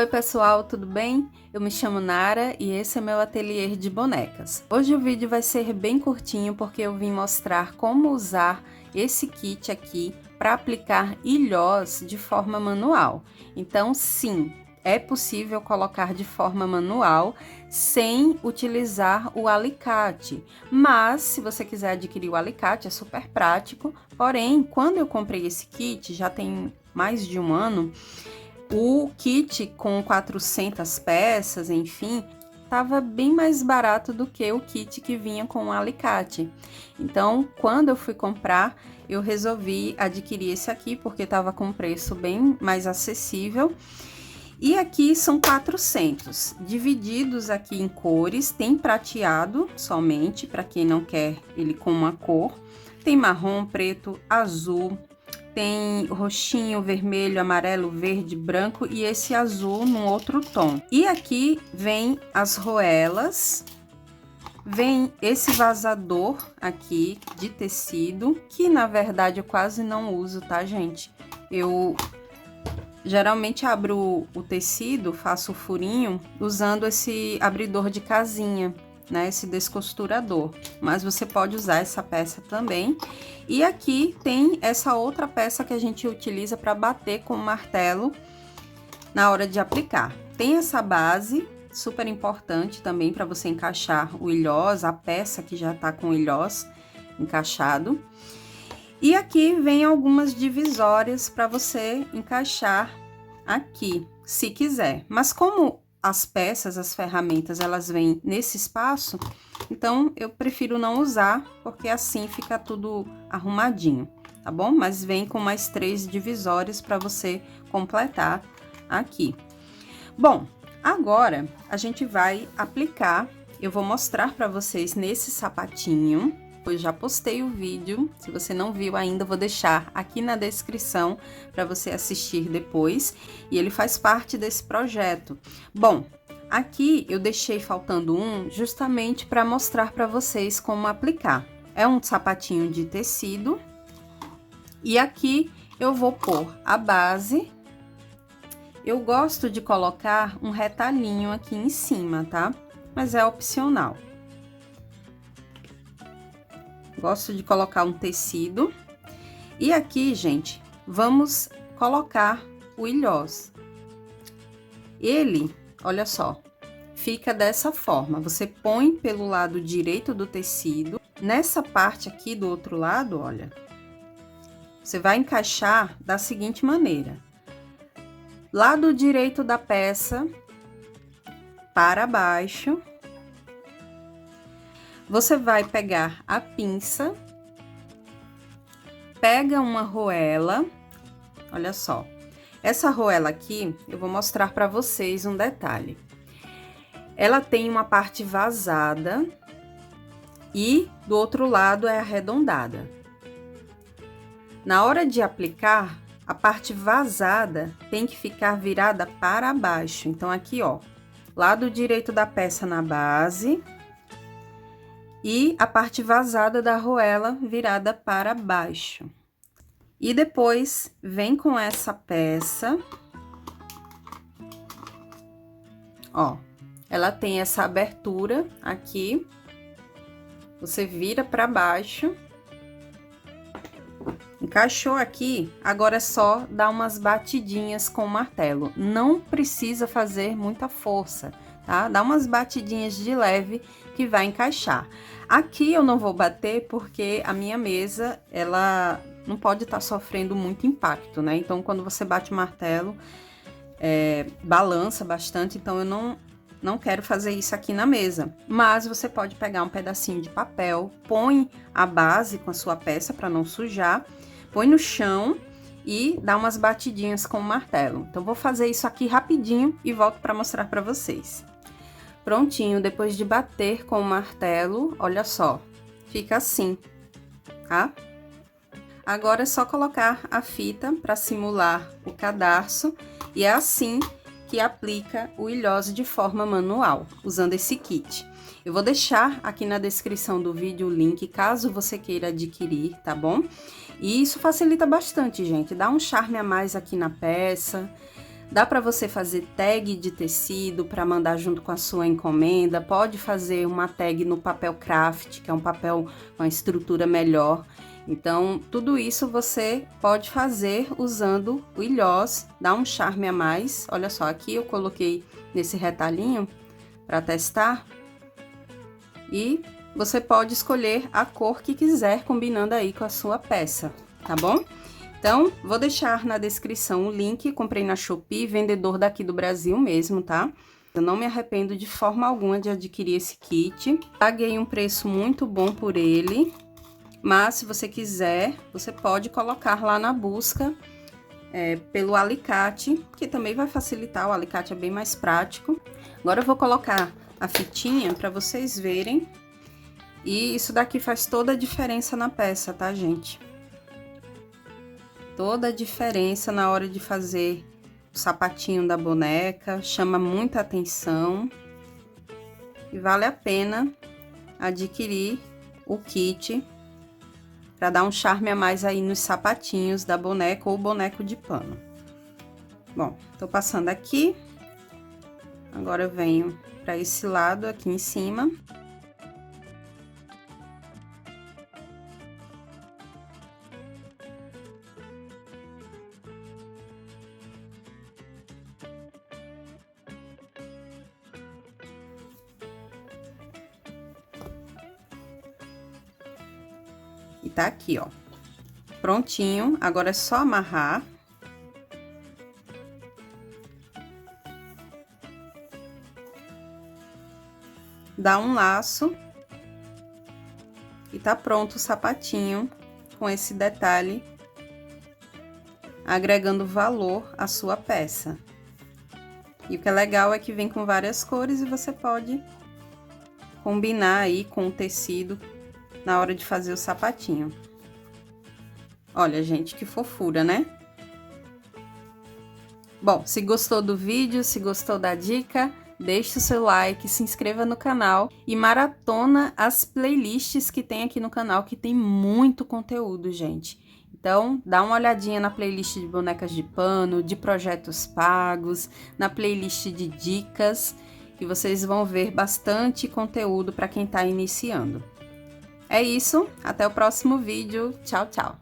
Oi pessoal, tudo bem? Eu me chamo Nara e esse é meu ateliê de bonecas. Hoje o vídeo vai ser bem curtinho porque eu vim mostrar como usar esse kit aqui para aplicar ilhós de forma manual. Então sim, é possível colocar de forma manual sem utilizar o alicate, mas se você quiser adquirir o alicate é super prático. Porém, quando eu comprei esse kit, já tem mais de um ano, o kit com 400 peças, enfim, estava bem mais barato do que o kit que vinha com o alicate. Então, quando eu fui comprar, eu resolvi adquirir esse aqui porque estava com preço bem mais acessível. E aqui são 400, divididos aqui em cores, tem prateado somente, para quem não quer ele com uma cor, tem marrom, preto, azul, tem roxinho, vermelho, amarelo, verde, branco e esse azul num outro tom. E aqui vem as roelas, vem esse vazador aqui de tecido, que na verdade eu quase não uso, tá, gente? Eu geralmente abro o tecido, faço o furinho usando esse abridor de casinha, né, esse descosturador, mas você pode usar essa peça também. E aqui tem essa outra peça que a gente utiliza para bater com o martelo na hora de aplicar. Tem essa base, super importante também para você encaixar o ilhós, a peça que já tá com o ilhós encaixado. E aqui vem algumas divisórias para você encaixar aqui, se quiser. Mas como as peças, as ferramentas, elas vêm nesse espaço, então eu prefiro não usar, porque assim fica tudo arrumadinho, tá bom? Mas vem com mais 3 divisórias para você completar aqui. Bom, agora a gente vai aplicar, eu vou mostrar para vocês nesse sapatinho. Eu já postei o vídeo, se você não viu ainda, vou deixar aqui na descrição para você assistir depois, e ele faz parte desse projeto. Bom, aqui eu deixei faltando um justamente para mostrar para vocês como aplicar. É um sapatinho de tecido, e aqui eu vou pôr a base. Eu gosto de colocar um retalhinho aqui em cima, tá? Mas é opcional. Gosto de colocar um tecido. E aqui, gente, vamos colocar o ilhós. Ele, olha só, fica dessa forma. Você põe pelo lado direito do tecido. Nessa parte aqui do outro lado, olha, você vai encaixar da seguinte maneira. Lado direito da peça para baixo. Você vai pegar a pinça, pega uma roela, olha só, essa roela aqui, eu vou mostrar para vocês um detalhe. Ela tem uma parte vazada e do outro lado é arredondada. Na hora de aplicar, a parte vazada tem que ficar virada para baixo. Então, aqui, ó, lado direito da peça na base. E a parte vazada da roela virada para baixo. E depois, vem com essa peça. Ó, ela tem essa abertura aqui. Você vira para baixo. Encaixou aqui, agora é só dar umas batidinhas com o martelo. Não precisa fazer muita força, tá? Dá umas batidinhas de leve que vai encaixar. Aqui eu não vou bater porque a minha mesa, ela não pode estar sofrendo muito impacto, né? Então, quando você bate o martelo, balança bastante, então eu não quero fazer isso aqui na mesa. Mas você pode pegar um pedacinho de papel, põe a base com a sua peça para não sujar, põe no chão e dá umas batidinhas com o martelo. Então, vou fazer isso aqui rapidinho e volto para mostrar para vocês. Prontinho, depois de bater com o martelo, olha só, fica assim, tá? Agora é só colocar a fita para simular o cadarço e é assim que aplica o ilhós de forma manual, usando esse kit. Eu vou deixar aqui na descrição do vídeo o link, caso você queira adquirir, tá bom? E isso facilita bastante, gente, dá um charme a mais aqui na peça, Dá para você fazer tag de tecido para mandar junto com a sua encomenda. Pode fazer uma tag no papel craft, que é um papel com uma estrutura melhor. Então, tudo isso você pode fazer usando o ilhós, dá um charme a mais. Olha só, aqui eu coloquei nesse retalhinho para testar. E você pode escolher a cor que quiser, combinando aí com a sua peça, tá bom? Então, vou deixar na descrição o link, comprei na Shopee, vendedor daqui do Brasil mesmo, tá? Eu não me arrependo de forma alguma de adquirir esse kit. Paguei um preço muito bom por ele, mas se você quiser, você pode colocar lá na busca pelo alicate, que também vai facilitar, o alicate é bem mais prático. Agora eu vou colocar a fitinha para vocês verem, e isso daqui faz toda a diferença na peça, tá, gente? Toda a diferença na hora de fazer o sapatinho da boneca, chama muita atenção e vale a pena adquirir o kit para dar um charme a mais aí nos sapatinhos da boneca ou boneco de pano. Bom, tô passando aqui, agora eu venho para esse lado aqui em cima. E tá aqui, ó, prontinho. Agora é só amarrar. Dá um laço. E tá pronto o sapatinho com esse detalhe, agregando valor à sua peça. E o que é legal é que vem com várias cores e você pode combinar aí com o tecido na hora de fazer o sapatinho. Olha, gente, que fofura, né? Bom, se gostou do vídeo, se gostou da dica, deixe o seu like, se inscreva no canal e maratona as playlists que tem aqui no canal, que tem muito conteúdo, gente. Então, dá uma olhadinha na playlist de bonecas de pano, de projetos pagos, na playlist de dicas, que vocês vão ver bastante conteúdo para quem está iniciando. É isso, até o próximo vídeo. Tchau, tchau!